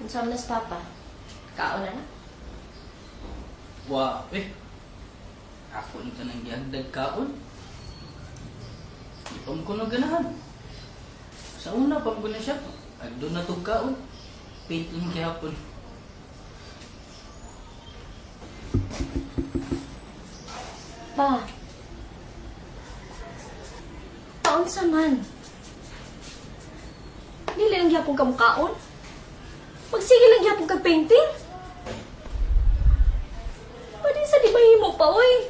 Unsa man nas papa? Kaon na na? Wa, ako ni ka nang giagdag kaon. Ipam ko na ganahan. Sa una, pam ko na siya. Agdo na tog kaon. Paint lang kihapon. Pa. Kaon sa man. Dili lang gyapon ka mukaon. Magsige lang gyapon kag painting. Pwede sa di mahimo pa, oy.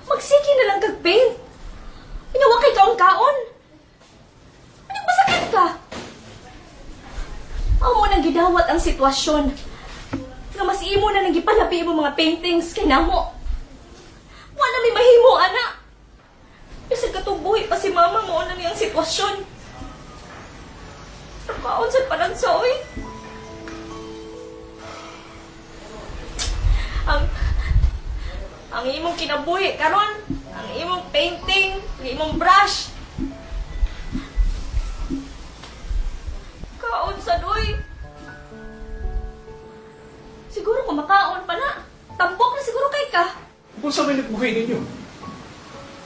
Magsige na lang kag paint. Inawa kay kaon-kaon. Anong masakit ka? Amo nang gidawat ang sitwasyon. Nga mas imo na nang gipalabi mo mga paintings kay namo. Wala may mahimo, ana. Kasi katubuhi pa si mama mo na niyang sitwasyon. Kaon sa panagsoy. Ang imong kinabuhi karon, ang imong painting, ang imong brush. Kaon sa doy. Siguro kumakaon pa na. Tambok na siguro kay ka. Kung sa may nagbuhay ninyo?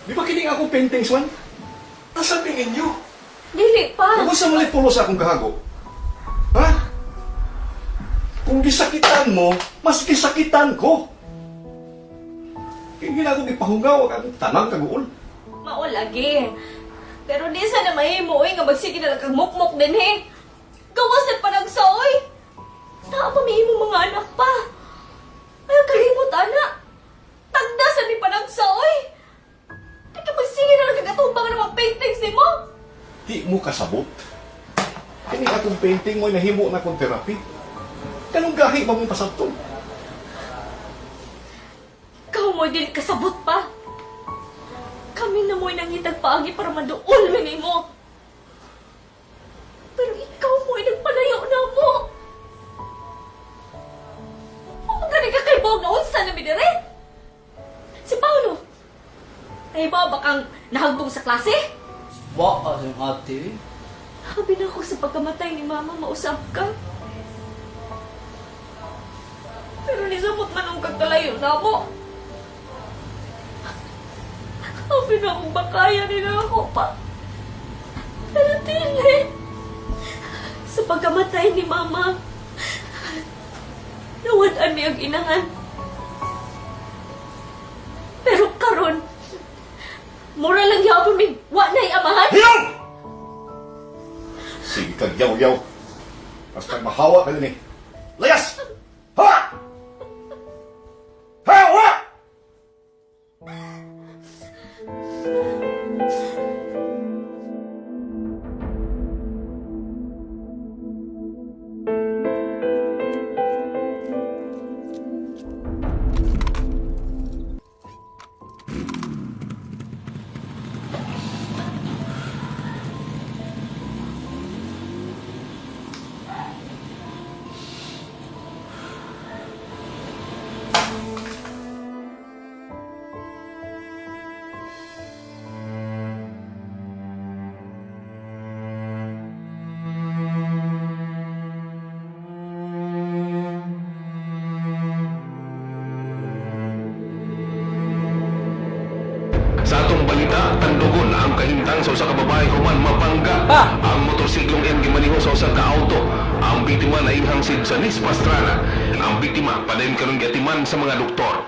Di ba kining akong paintings man? Nasa tingin nyo? Dili pa. Kung sa malit pulo sa akong gahago? Ha? Kung gisakitan mo, mas gisakitan ko. Hindi na akong ipahungaw ang tanang kaguol. Mao lagi. Pero di sa na mahimo nga magsige na lang kag mukmok din he. Gawasan pa nang saoy. Naa pa mahimo mga anak pa. Ay kalimot ana. Tagdasan ni pa nang saoy. Di ka magsige na lang kag atubang ng mga paintings ni mo. Di mo kasabot. Kini akong painting mo nahimo na akong therapy. Kanong gahi ba mong pasabton? Ikaw mo'y dili kasabot pa. Kami na mo'y nangitag paagi para maduol man mo. Pero ikaw mo'y nagpalayo na mo. Magaling ka kay Bog na unsa na bidire? Si Paolo. Ay ba bakang nahagdong sa klase? Wa, asang ate. Habi na ako sa pagkamatay ni Mama, mausap ka. Pero nisamot man ang kagkalayo na mo. Habi na akong bakaya nila ako pa. Pero tili. Sa pagkamatay ni Mama, nawadaan niya ang inangan. Pero karon, mura lang yapon mi, wa na'y amahan. Hiyaw! Sige kag yaw-yaw. Basta mahawa ka din eh. Layas! Ha! Hawa! Sa atong balita, tandugon ang kahimtang sa usa ka babae human mapangga. Ang motorsiklong MG maniho sa usa ka auto. Ang biktima na inhang si Janice Pastrana. Ang biktima padayon karon giatiman sa mga doktor.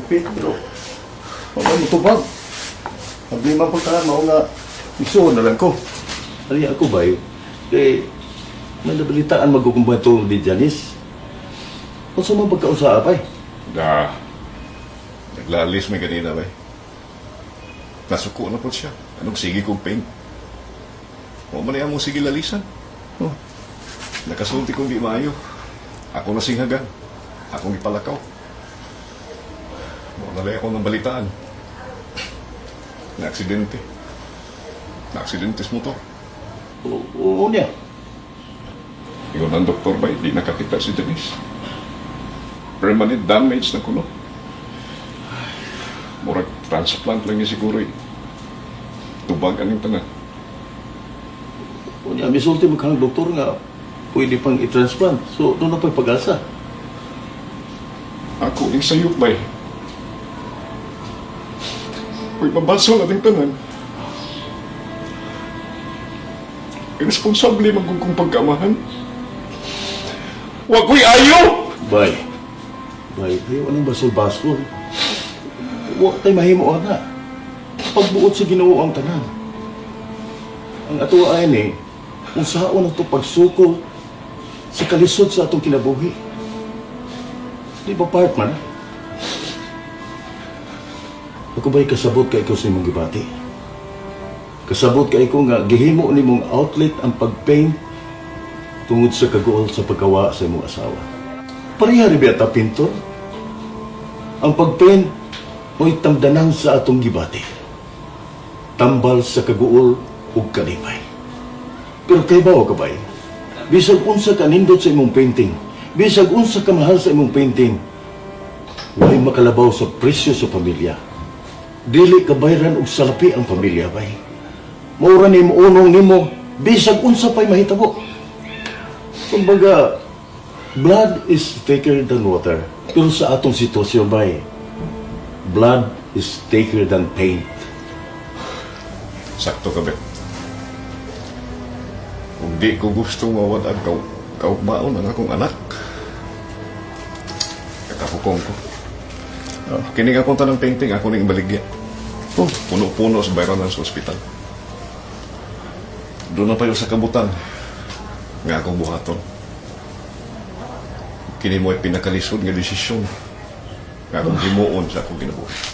paint, pero wala mo tubag. Sabi man pagkaan, mao nga, isuon na lang ko. Ari ako ba kay may nabalitaan magkukumbay to di Janice. Kung sa mga pagkausap ay. Naglalis may ganina ba? Nasuko na po siya. Anong sige kong paint? Huwag man niya mong sige lalisan. Oh. Nakasulti kong di maayo. Ako na singhagan. Akong ipalakaw. Wala ako ng balitaan. Na-aksidente. Na-aksidentes mo to. Oo niya. Ikaw ng doktor ba? Hindi nakakita si Janice. Permanent damage na kuno. Murag transplant lang niya siguro eh. Tubag aning tanan. Oo niya, misulti mo kang doktor nga pwede pang i-transplant. So, doon na pa'y pag-asa. Ako yung sayop ba eh. Uy, mabaso natin tanan. Irresponsable magkukong pagkamahan. Huwag ko'y ayaw! Bay, ayaw anong basol-basol. Huwag tayo mahimo na. Pagbuot sa Ginoo ang tanan. Ang atuwa ay ni, kung saan ito pagsuko sa kalisod sa atong kinabuhi. Di ba part man? Ako ba'y kasabot ka ikaw sa imong gibati? Kasabot ka ikaw nga gihimo ni mong outlet ang pag-paint tungod sa kaguol sa pagkawa sa imong asawa. Pareha rin ba pintor? Ang pag-paint mo'y tamdanan sa atong gibati. Tambal sa kaguol ug kalipay. Pero kay bawa ka ba'y? Bisag unsa ka nindot sa imong painting, bisag unsa ka mahal sa imong painting, way makalabaw sa presyo sa pamilya. Dili kabayran og salapi ang pamilya bay. Maura nimo unong nimo bisag unsa pay mahitabo. Kumbaga, blood is thicker than water. Pero sa atong sitwasyon bay, blood is thicker than paint. Sakto ka, Bet. Kung di ko gusto mawad ang kaugmaon ang akong anak, kakapukong ko. Kining akong tanang painting, ako ning baligya. Oh, puno-puno sa bayranan sa ospital. Doon na pa yung sa kabutan nga akong buhaton. Kini mo ay pinakalisod nga desisyon nga akong himuon sa akong ginabuhi.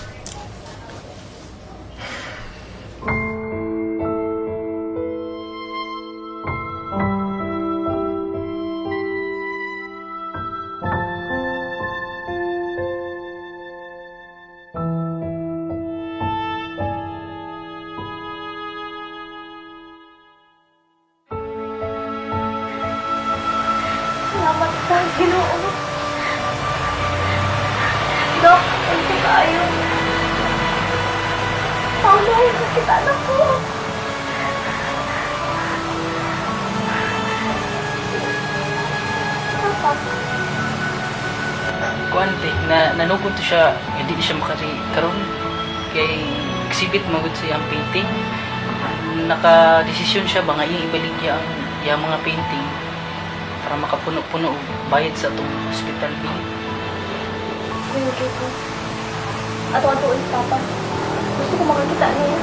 Salamat sa Ginoo. Dok, thank you kayo. Paunahin ko kita, anak ko. Kuante, nanukod to siya, hindi siya karon kay exhibit magud siya ang painting. Naka-desisyon siya ba nga ibaligya ang iyang mga painting para makapuno-puno og bayad sa atong hospital bill. Thank you po. Ato-ato ulit, Papa. Gusto ko makakita niya.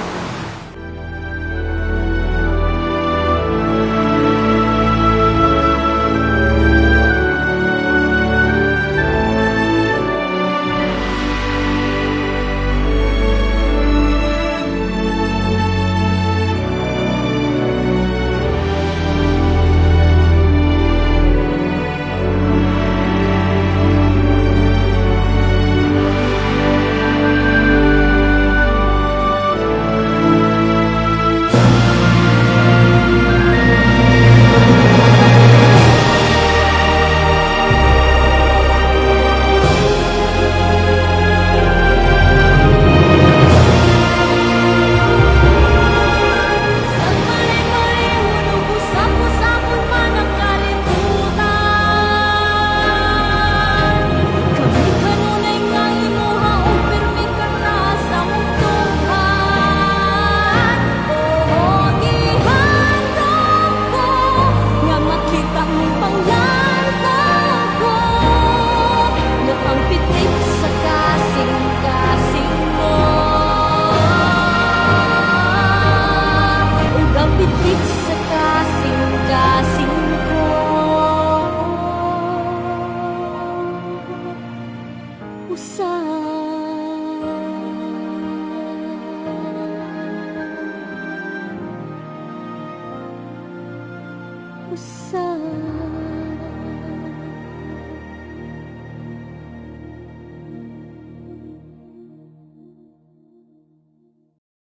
sa